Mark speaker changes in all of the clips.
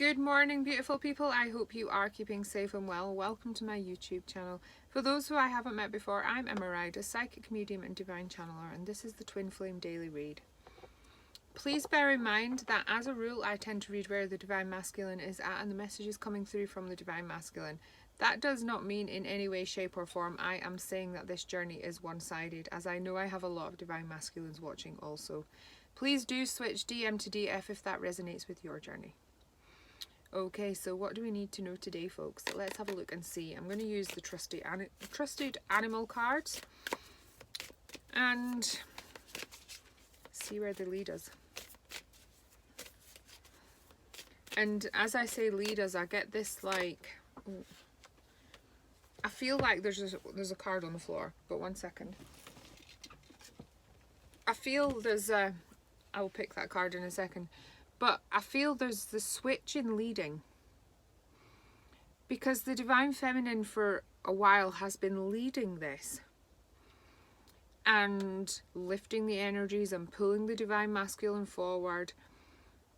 Speaker 1: Good morning, beautiful people. I hope you are keeping safe and well. Welcome to my YouTube channel. For those who I haven't met before, I'm Emma Ryde, a psychic medium and divine channeler, and this is the Twin Flame Daily Read. Please bear in mind that as a rule, I tend to read where the Divine Masculine is at and the messages coming through from the Divine Masculine. That does not mean in any way, shape or form I am saying that this journey is one-sided, as I know I have a lot of Divine Masculines watching also. Please do switch DM to DF if that resonates with your journey. Okay, so what do we need to know today, folks? Let's have a look and see. I'm going to use the trusted animal cards and see where they lead us. And as I say lead us, I get this like, I feel like there's a card on the floor, but one second. I feel there's a, I will pick that card in a second. But I feel there's the switch in leading, because the Divine Feminine for a while has been leading this and lifting the energies and pulling the Divine Masculine forward,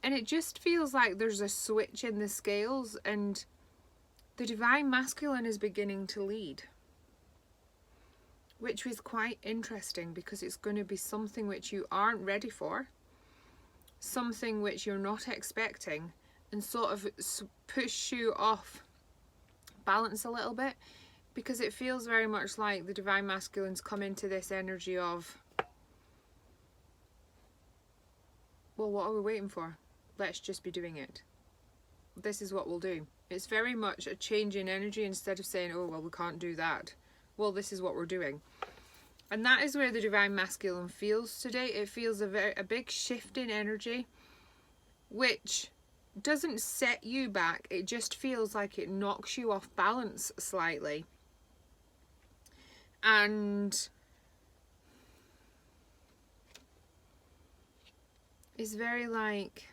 Speaker 1: and it just feels like there's a switch in the scales and the Divine Masculine is beginning to lead, which is quite interesting because it's going to be something which you aren't ready for, something which you're not expecting, and sort of push you off balance a little bit, because it feels very much like the Divine Masculines come into this energy of, well, what are we waiting for? Let's just be doing it. This is what we'll do. It's very much a change in energy. Instead of saying, oh, well, we can't do that, well, this is what we're doing. And that is where the Divine Masculine feels today. It feels a big shift in energy, which doesn't set you back. It just feels like it knocks you off balance slightly. And it's very like,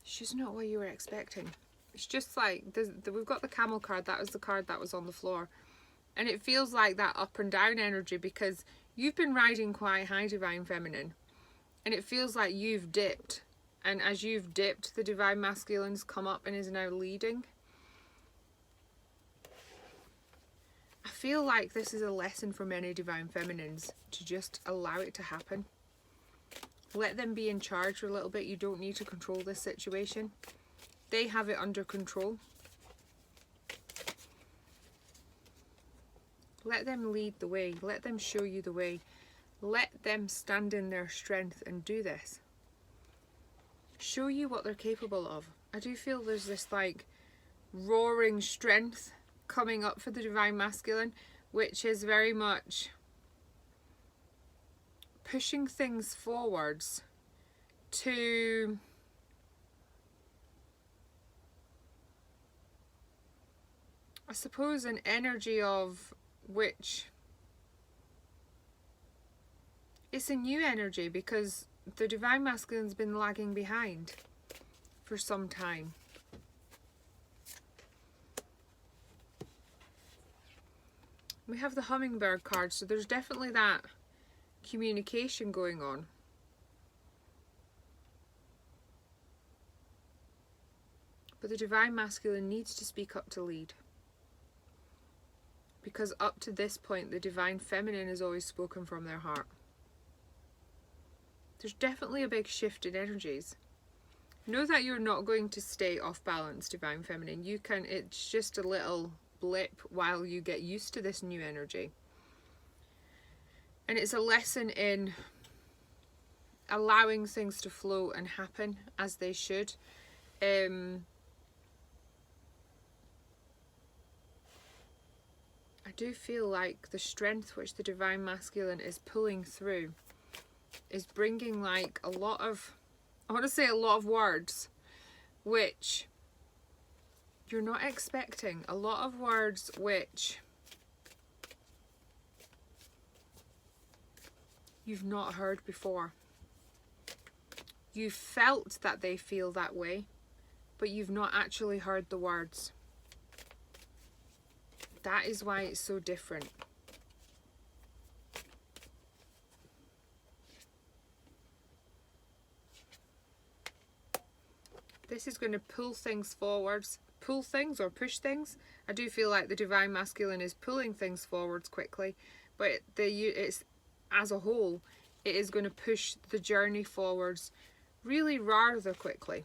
Speaker 1: it's just not what you were expecting. It's just like, we've got the camel card. That was the card that was on the floor. And it feels like that up and down energy, because you've been riding quite high, Divine Feminine. And it feels like you've dipped. And as you've dipped, the Divine Masculine's come up and is now leading. I feel like this is a lesson for many Divine Feminines, to just allow it to happen. Let them be in charge for a little bit. You don't need to control this situation. They have it under control. Let them lead the way. Let them show you the way. Let them stand in their strength and do this. Show you what they're capable of. I do feel there's this like roaring strength coming up for the Divine Masculine, which is very much pushing things forwards to I suppose an energy of which it's a new energy, because the Divine Masculine's been lagging behind for some time. We have the hummingbird card, so there's definitely that communication going on. But the Divine Masculine needs to speak up to lead. Because up to this point, the Divine Feminine has always spoken from their heart. There's definitely a big shift in energies. Know that you're not going to stay off balance, Divine Feminine. You can, it's just a little blip while you get used to this new energy. And it's a lesson in allowing things to flow and happen as they should. I do feel like the strength which the Divine Masculine is pulling through is bringing like a lot of, I want to say a lot of words which you're not expecting. A lot of words which you've not heard before. You felt that they feel that way, but you've not actually heard the words. That is why it's so different. This is going to pull things forwards, pull things or push things. I do feel like the Divine Masculine is pulling things forwards quickly, but it's as a whole, it is going to push the journey forwards really rather quickly.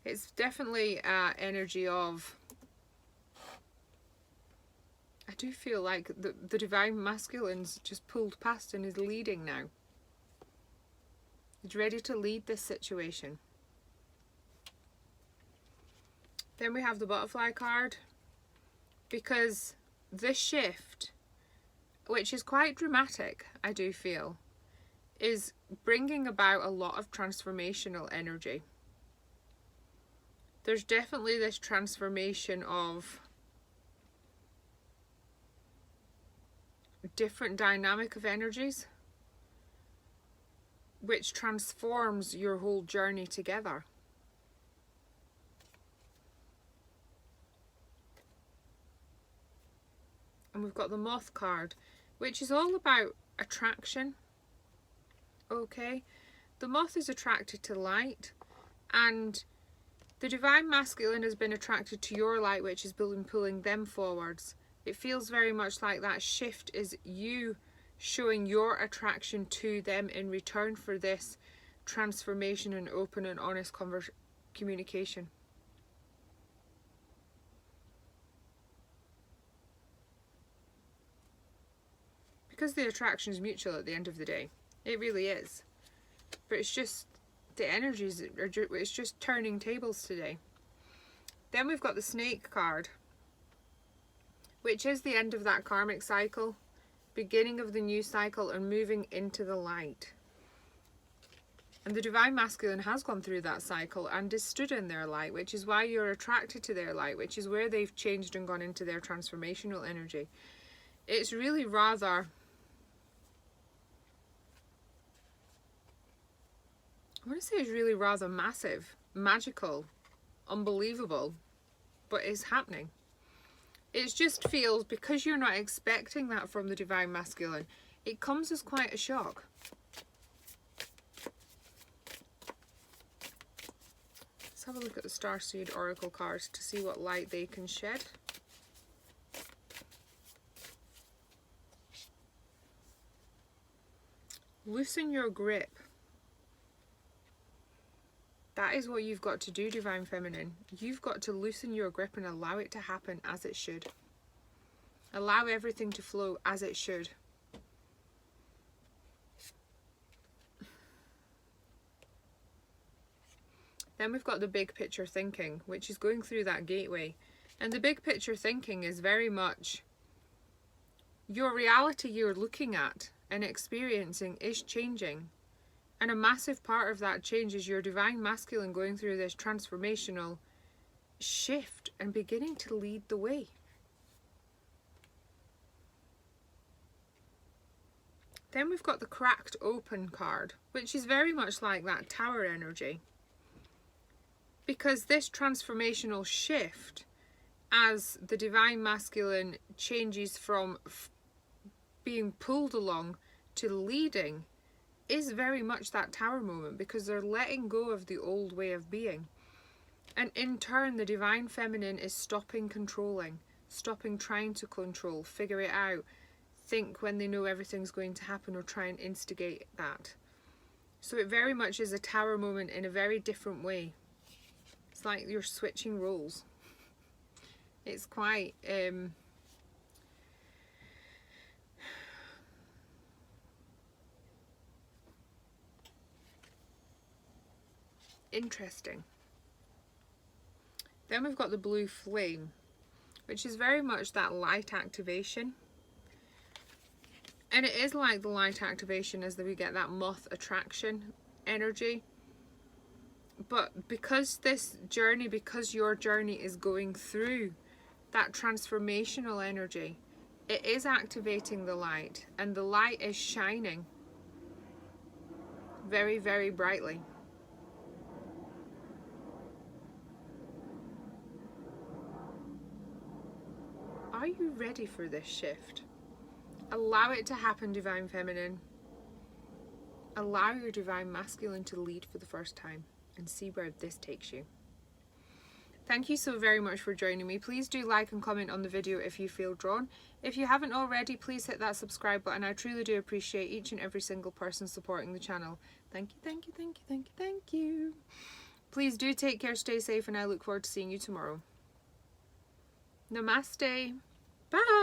Speaker 1: It's definitely energy of, I do feel like the Divine Masculine's just pulled past and is leading now. He's ready to lead this situation. Then we have the Butterfly card, because this shift, which is quite dramatic, I do feel, is bringing about a lot of transformational energy. There's definitely this transformation of different dynamic of energies, which transforms your whole journey together. And we've got the Moth card, which is all about attraction. Okay, the Moth is attracted to light, and the Divine Masculine has been attracted to your light, which is pulling them forwards. It feels very much like that shift is you showing your attraction to them in return for this transformation and open and honest communication. Because the attraction is mutual at the end of the day. It really is. But it's just, the energies, it's just turning tables today. Then we've got the Snake card, which is the end of that karmic cycle, beginning of the new cycle and moving into the light. And the Divine Masculine has gone through that cycle and is stood in their light, which is why you're attracted to their light, which is where they've changed and gone into their transformational energy. It's really rather, I want to say it's really rather massive, magical, unbelievable, but it's happening. It just feels, because you're not expecting that from the Divine Masculine, it comes as quite a shock. Let's have a look at the Starseed Oracle cards to see what light they can shed. Loosen your grip. That is what you've got to do, Divine Feminine. You've got to loosen your grip and allow it to happen as it should. Allow everything to flow as it should. Then we've got the big picture thinking, which is going through that gateway. And the big picture thinking is very much your reality you're looking at and experiencing is changing. And a massive part of that change is your Divine Masculine going through this transformational shift and beginning to lead the way. Then we've got the Cracked Open card, which is very much like that Tower energy. Because this transformational shift, as the Divine Masculine changes from being pulled along to leading, is very much that Tower moment, because they're letting go of the old way of being. And in turn, the Divine Feminine is stopping controlling, stopping trying to control, figure it out, think when they know everything's going to happen, or try and instigate that. So it very much is a Tower moment in a very different way. It's like you're switching roles. It's quite interesting. Then we've got the Blue Flame, which is very much that light activation. And it is like the light activation as we get that moth attraction energy. But because this journey, because your journey is going through that transformational energy, it is activating the light, and the light is shining very, very brightly. Are you ready for this shift? Allow it to happen, Divine Feminine. Allow your Divine Masculine to lead for the first time. and see where this takes you. Thank you so very much for joining me. Please do like and comment on the video if you feel drawn. If you haven't already, please hit that subscribe button. I truly do appreciate each and every single person supporting the channel. Thank you, thank you, thank you, thank you, thank you. Please do take care, stay safe, and I look forward to seeing you tomorrow. Namaste. Bye.